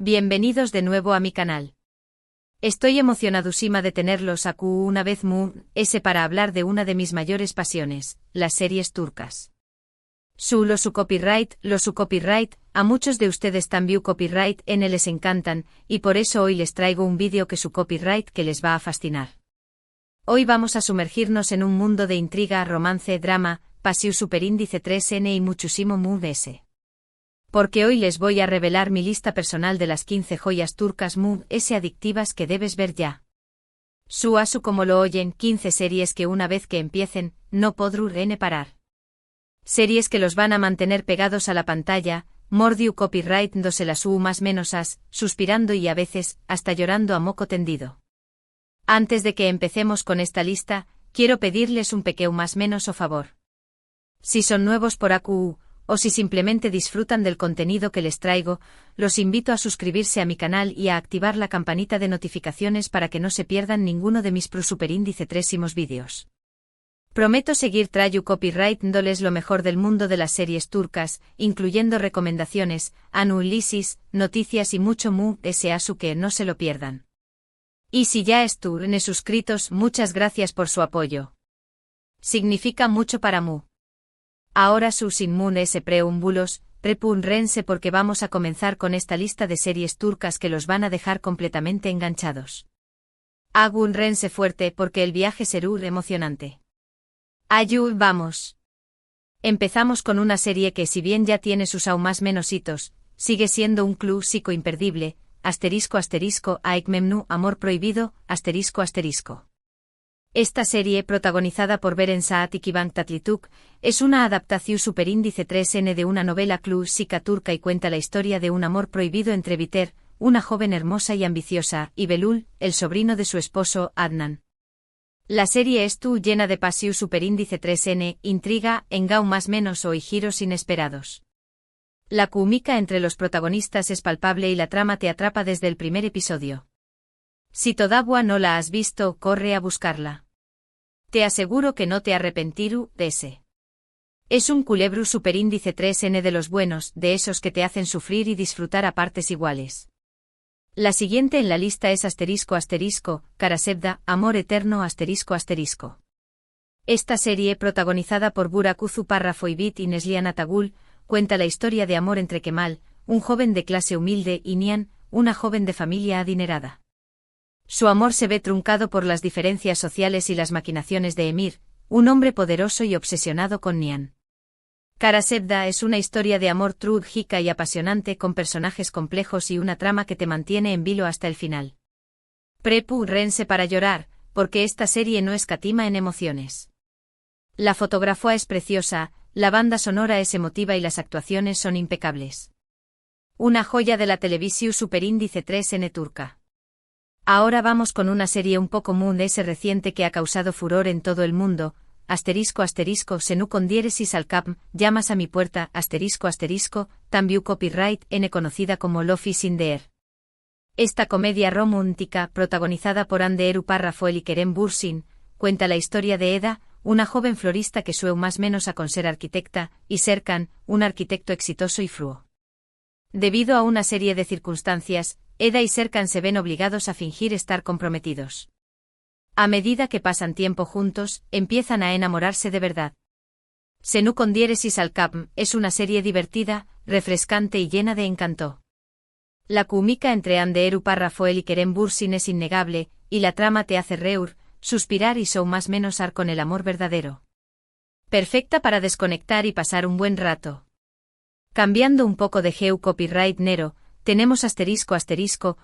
Bienvenidos de nuevo a mi canal. Estoy emocionadísima de tenerlos aquí una vez más para hablar de una de mis mayores pasiones, las series turcas. Lo su copyright, a muchos de ustedes también copyright les encantan, y por eso hoy les traigo un vídeo que su copyright que les va a fascinar. Hoy vamos a sumergirnos en un mundo de intriga, romance, drama, pasión superíndice 3N y muchísimo más. Porque hoy les voy a revelar mi lista personal de las 15 joyas turcas adictivas que debes ver ya. Su como lo oyen, 15 series que una vez que empiecen, no podrán parar. Series que los van a mantener pegados a la pantalla, mordiu copyright dose las más menos suspirando y a veces, hasta llorando a moco tendido. Antes de que empecemos con esta lista, quiero pedirles un pequeño más menos o favor. Si son nuevos por aquí, o si simplemente disfrutan del contenido que les traigo, los invito a suscribirse a mi canal y a activar la campanita de notificaciones para que no se pierdan ninguno de mis superíndice 3 vídeos. Prometo seguir trayendo copyright dándoles lo mejor del mundo de las series turcas, incluyendo recomendaciones, análisis, noticias y mucho asu que no se lo pierdan. Y si ya están suscritos, muchas gracias por su apoyo. Significa mucho para mu. Ahora sin preámbulos, prepúnrense porque vamos a comenzar con esta lista de series turcas que los van a dejar completamente enganchados. Agúnrense fuerte porque el viaje será emocionante. Ayú, vamos. Empezamos con una serie que si bien ya tiene sus aún más menos hitos, sigue siendo un clásico imperdible, Aik Amor Prohibido, ***. Esta serie, protagonizada por Beren Saat y Kıvanç Tatlıtuğ, es una adaptación superíndice 3N de una novela clásica turca y cuenta la historia de un amor prohibido entre Biter, una joven hermosa y ambiciosa, y Belul, el sobrino de su esposo, Adnan. La serie estuvo llena de pasión superíndice 3N, intriga, engau más menos o y giros inesperados. La química entre los protagonistas es palpable y la trama te atrapa desde el primer episodio. Si todavía no la has visto, corre a buscarla. Te aseguro que no te arrepentirú de ese. Es un culebru superíndice 3N de los buenos, de esos que te hacen sufrir y disfrutar a partes iguales. La siguiente en la lista es Karasevda, Amor Eterno ***. Esta serie, protagonizada por Burak Uzu y Neslihan Atagul, cuenta la historia de amor entre Kemal, un joven de clase humilde, y Nihan, una joven de familia adinerada. Su amor se ve truncado por las diferencias sociales y las maquinaciones de Emir, un hombre poderoso y obsesionado con Nihan. Karasevda es una historia de amor trágica y apasionante con personajes complejos y una trama que te mantiene en vilo hasta el final. Prepúrense para llorar, porque esta serie no escatima en emociones. La fotografía es preciosa, la banda sonora es emotiva y las actuaciones son impecables. Una joya de la televisión superíndice 3N turca. Ahora vamos con una serie un poco reciente que ha causado furor en todo el mundo, ***, con diéresis al cap, llamas a mi puerta, también copyright conocida como Love is in the Air. Esta comedia romántica, protagonizada por Hande Erçel y Kerem Bürsin, cuenta la historia de Eda, una joven florista que sueña más menos a con ser arquitecta, y Serkan, un arquitecto exitoso y fruo. Debido a una serie de circunstancias, Eda y Serkan se ven obligados a fingir estar comprometidos. A medida que pasan tiempo juntos, empiezan a enamorarse de verdad. Senu con diéresis al cap es una serie divertida, refrescante y llena de encanto. La química entre Hande Erçel y Kerem Bürsin es innegable, y la trama te hace reír, suspirar y más menos con el amor verdadero. Perfecta para desconectar y pasar un buen rato. Cambiando un poco de geu copyright nero, tenemos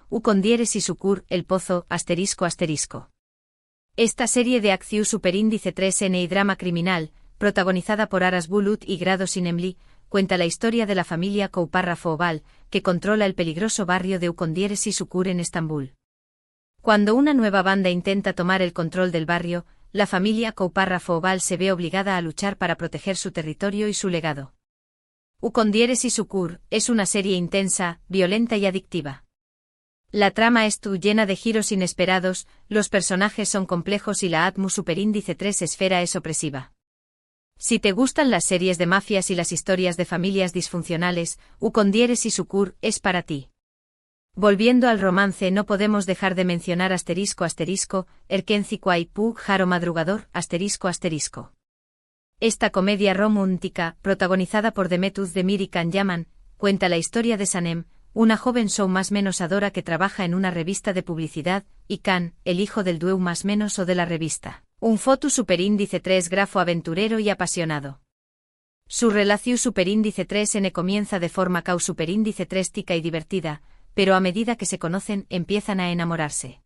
u con diéresis ucur, el pozo, ***. Esta serie de acción superíndice 3N y drama criminal, protagonizada por Aras Bulut y Grado Sinemli, cuenta la historia de la familia Oval, que controla el peligroso barrio de Ucondiéresis Ukur en Estambul. Cuando una nueva banda intenta tomar el control del barrio, la familia Oval se ve obligada a luchar para proteger su territorio y su legado. Ucondiéresis Ukur es una serie intensa, violenta y adictiva. La trama es llena de giros inesperados, los personajes son complejos y la atmu superíndice 3 esfera es opresiva. Si te gustan las series de mafias y las historias de familias disfuncionales, Ucondiéresis Ukur es para ti. Volviendo al romance, no podemos dejar de mencionar Erkenci Pug Jaro Madrugador ***. Esta comedia romántica, protagonizada por Demetuz Demir y Can Yaman, cuenta la historia de Sanem, una joven show más menos adora que trabaja en una revista de publicidad, y Can, el hijo del dueño más menos o de la revista, un foto superíndice 3 grafo aventurero y apasionado. Su relación superíndice 3n comienza de forma superíndice 3 tica y divertida, pero a medida que se conocen empiezan a enamorarse.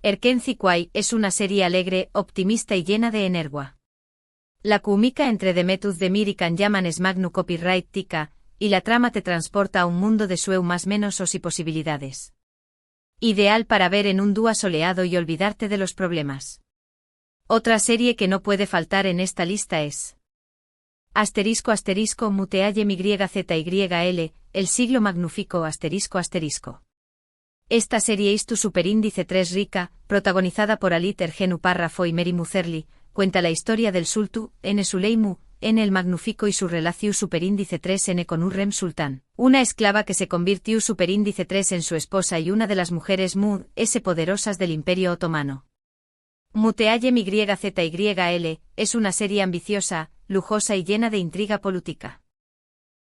Erkenci es una serie alegre, optimista y llena de energía. La química entre Demetuz Demir y Can Yaman es magnu copyright tica, y la trama te transporta a un mundo de sueu más menos y posibilidades. Ideal para ver en un día soleado y olvidarte de los problemas. Otra serie que no puede faltar en esta lista es Muteaye MYZYL, El siglo magnífico Esta serie es tu superíndice 3 rica, protagonizada por Alit Ergenu Párrafo y Mary Muzerli, cuenta la historia del Sultu, N. Suleimu, N. el Magnífico y su relación superíndice 3n con Urrem Sultán, una esclava que se convirtió superíndice 3 en su esposa y una de las mujeres poderosas del Imperio Otomano. Muteaye MYZYL, es una serie ambiciosa, lujosa y llena de intriga política.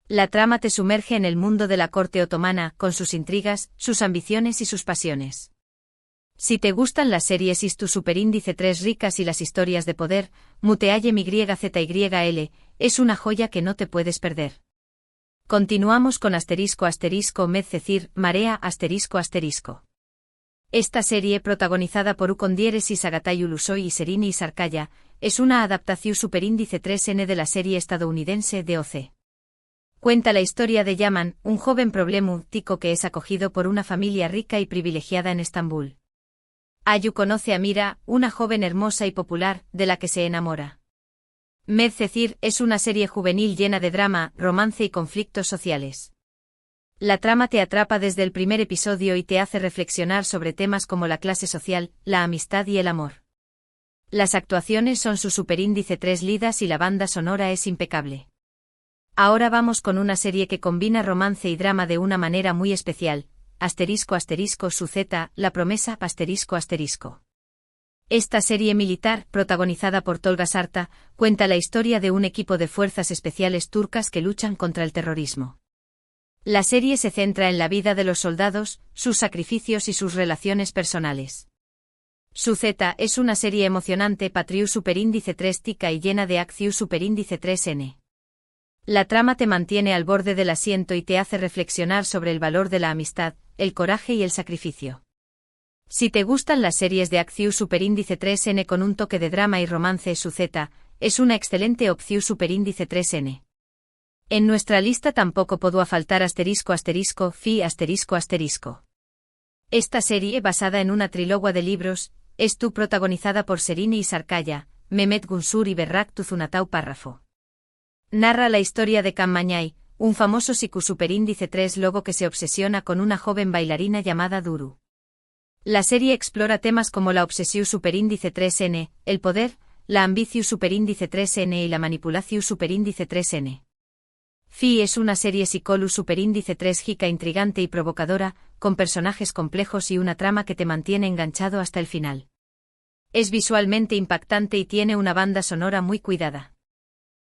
La trama te sumerge en el mundo de la corte otomana, con sus intrigas, sus ambiciones y sus pasiones. Si te gustan las series y tu superíndice 3 ricas y las historias de poder, Muteaye MYZYL, es una joya que no te puedes perder. Continuamos con Medcecir, Marea ***. Esta serie, protagonizada por Ukondieres y Sagatayu Lusoy y Serini y Sarkaya, es una adaptación superíndice 3n de la serie estadounidense DOC. Cuenta la historia de Yaman, un joven problemático que es acogido por una familia rica y privilegiada en Estambul. Ayu conoce a Mira, una joven hermosa y popular, de la que se enamora. Medcecir es una serie juvenil llena de drama, romance y conflictos sociales. La trama te atrapa desde el primer episodio y te hace reflexionar sobre temas como la clase social, la amistad y el amor. Las actuaciones son su superíndice 3 lidas y la banda sonora es impecable. Ahora vamos con una serie que combina romance y drama de una manera muy especial, Suceta, La promesa ***. Esta serie militar, protagonizada por Tolga Sarta, cuenta la historia de un equipo de fuerzas especiales turcas que luchan contra el terrorismo. La serie se centra en la vida de los soldados, sus sacrificios y sus relaciones personales. Suceta es una serie emocionante patriu superíndice 3 tica y llena de acción superíndice 3n. La trama te mantiene al borde del asiento y te hace reflexionar sobre el valor de la amistad, el coraje y el sacrificio. Si te gustan las series de acción superíndice 3n con un toque de drama y romance, Suceta es una excelente opción superíndice 3n. En nuestra lista tampoco podía faltar Fi ***. Esta serie, basada en una trilogía de libros, es protagonizada por Serini y Sarkaya, Mehmet Gunsur y Berrak Tuzunatau Párrafo. Narra la historia de Can Mañay, un famoso siku superíndice 3 lobo que se obsesiona con una joven bailarina llamada Duru. La serie explora temas como la obsesión superíndice 3n, el poder, la ambición superíndice 3n y la manipulación superíndice 3n. Fi es una serie psicolu superíndice 3 jica intrigante y provocadora, con personajes complejos y una trama que te mantiene enganchado hasta el final. Es visualmente impactante y tiene una banda sonora muy cuidada.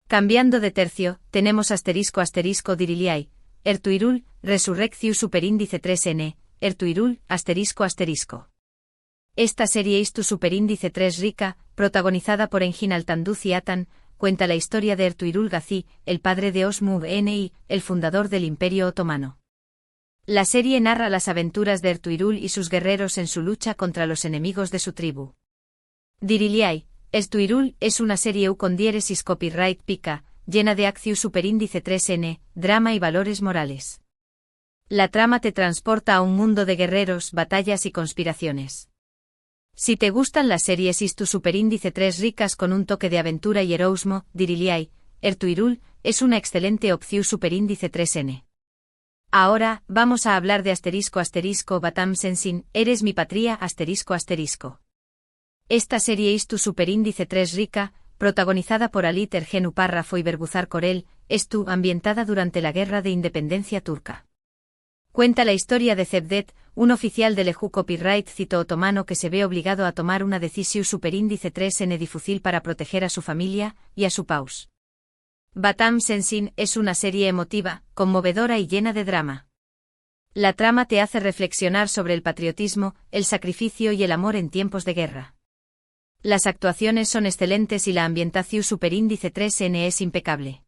Cambiando de tercio, tenemos Diriliai, Ertuirul, Resurrección superíndice 3n, Ertuirul, ***. Esta serie es tu superíndice 3 rica, protagonizada por Engin Altanduz y Atan, cuenta la historia de Ertuğrul Gazi, el padre de Osman Bni, el fundador del Imperio Otomano. La serie narra las aventuras de Ertuğrul y sus guerreros en su lucha contra los enemigos de su tribu. Diriliai, Ertuğrul es una serie con diéresis copyright pica, llena de acción superíndice 3n, drama y valores morales. La trama te transporta a un mundo de guerreros, batallas y conspiraciones. Si te gustan las series y tu superíndice 3 ricas con un toque de aventura y heroísmo, Diriliai, Ertuğrul, es una excelente opción superíndice 3n. Ahora, vamos a hablar de Batam Sensin, Eres mi patria ***. Esta serie es tu superíndice 3 rica, protagonizada por Alit Ergenu Párrafo y Berbuzar Korel, es ambientada durante la Guerra de Independencia turca. Cuenta la historia de Cevdet, un oficial del EU Copyright cito otomano que se ve obligado a tomar una decisión superíndice 3N difícil para proteger a su familia y a su paus. Batam Sensin es una serie emotiva, conmovedora y llena de drama. La trama te hace reflexionar sobre el patriotismo, el sacrificio y el amor en tiempos de guerra. Las actuaciones son excelentes y la ambientación superíndice 3N es impecable.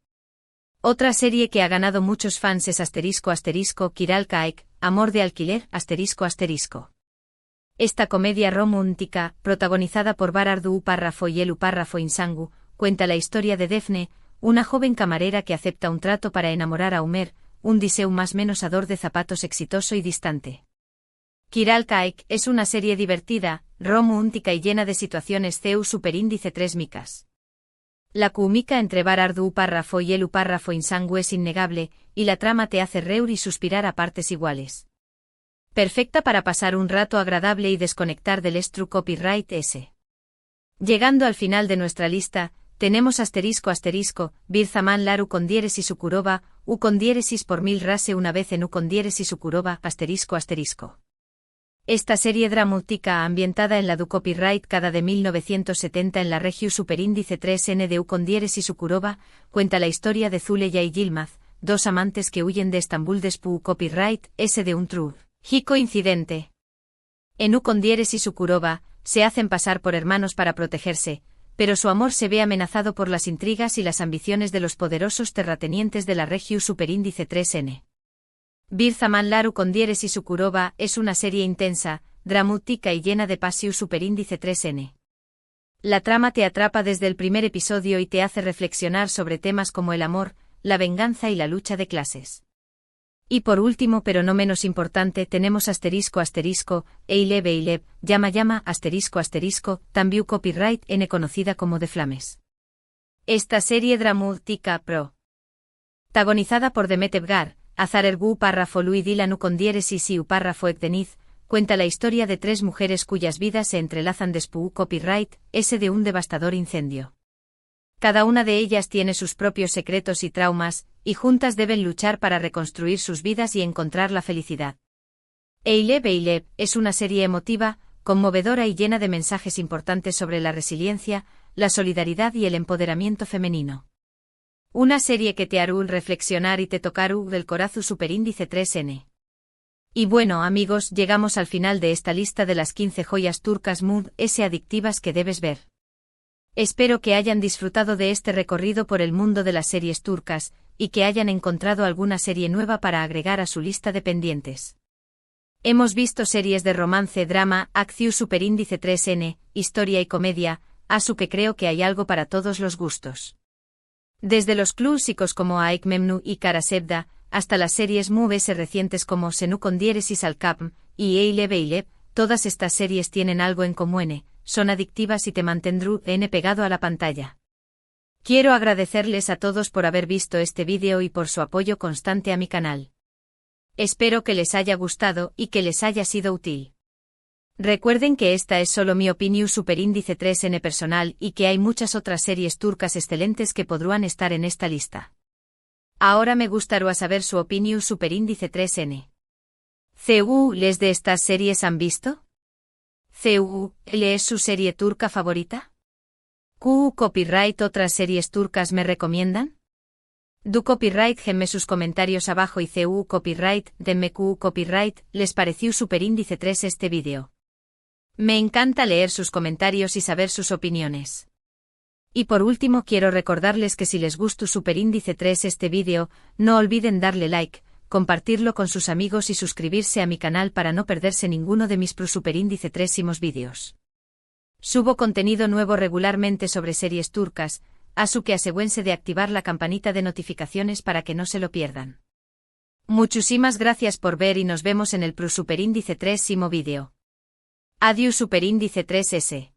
Otra serie que ha ganado muchos fans es ***Kiral Kaek, Amor de alquiler ***. Esta comedia romántica, protagonizada por Barardu Párrafo y Elu Párrafo Insangu, cuenta la historia de Defne, una joven camarera que acepta un trato para enamorar a Umer, un diseu más menos ador de zapatos exitoso y distante. Kiral Kaek es una serie divertida, romántica y llena de situaciones CEU superíndice 3 micas. La química entre Barardu Párrafo y Elu Párrafo Insangu es innegable, y la trama te hace reír y suspirar a partes iguales. Perfecta para pasar un rato agradable y desconectar del Copyright S. Llegando al final de nuestra lista, tenemos Bir Zaman Laru con diéresis Ukurova, U con diéresis por mil rase una vez en U con diéresis Ukurova, ***. Esta serie dramática ambientada en la du Copyright cada de 1970 en la región superíndice 3N de U con diéresis Ukurova, cuenta la historia de Zuleya y Yilmaz, dos amantes que huyen de Estambul después Copyright S de un trágico incidente. En U con diéresis Ukurova, se hacen pasar por hermanos para protegerse, pero su amor se ve amenazado por las intrigas y las ambiciones de los poderosos terratenientes de la región superíndice 3N. Bir Zaman Laru con diéresis Ukurova es una serie intensa, dramática y llena de pasión superíndice 3N. La trama te atrapa desde el primer episodio y te hace reflexionar sobre temas como el amor, la venganza y la lucha de clases. Y por último pero no menos importante tenemos Eileb, Llama, también Copyright N conocida como The Flames. Esta serie dramática protagonizada por Demet Evgar, Azar Ergu Párrafo Lui Dilanu con diéresis y U Párrafo Ekdeniz, cuenta la historia de tres mujeres cuyas vidas se entrelazan después Copyright S de un devastador incendio. Cada una de ellas tiene sus propios secretos y traumas, y juntas deben luchar para reconstruir sus vidas y encontrar la felicidad. Eileb es una serie emotiva, conmovedora y llena de mensajes importantes sobre la resiliencia, la solidaridad y el empoderamiento femenino. Una serie que te hará reflexionar y te tocará del corazón superíndice 3N. Y bueno amigos, llegamos al final de esta lista de las 15 joyas turcas Mood S adictivas que debes ver. Espero que hayan disfrutado de este recorrido por el mundo de las series turcas, y que hayan encontrado alguna serie nueva para agregar a su lista de pendientes. Hemos visto series de romance, drama, acción superíndice 3N, historia y comedia, así que creo que hay algo para todos los gustos. Desde los clásicos como Aik Memnu y Kara Sevda, hasta las series movies recientes como Senu con diéresis al Kapm y Eileb, todas estas series tienen algo en común, son adictivas y te mantendrán pegado a la pantalla. Quiero agradecerles a todos por haber visto este vídeo y por su apoyo constante a mi canal. Espero que les haya gustado y que les haya sido útil. Recuerden que esta es solo mi opinión superíndice 3N personal y que hay muchas otras series turcas excelentes que podrán estar en esta lista. Ahora me gustaría saber su opinión superíndice 3N. ¿Les de estas series han visto? ¿Le es su serie turca favorita? ¿Copyright otras series turcas me recomiendan? Du Copyright denme sus comentarios abajo y Copyright denme Copyright les pareció superíndice 3 este vídeo. Me encanta leer sus comentarios y saber sus opiniones. Y por último quiero recordarles que si les gustó superíndice 3 este vídeo, no olviden darle like, compartirlo con sus amigos y suscribirse a mi canal para no perderse ninguno de mis superíndice 3 vídeos. Subo contenido nuevo regularmente sobre series turcas, así que asegúrense de activar la campanita de notificaciones para que no se lo pierdan. Muchísimas gracias por ver y nos vemos en el superíndice 3 vídeo. Adiós superíndice 3S.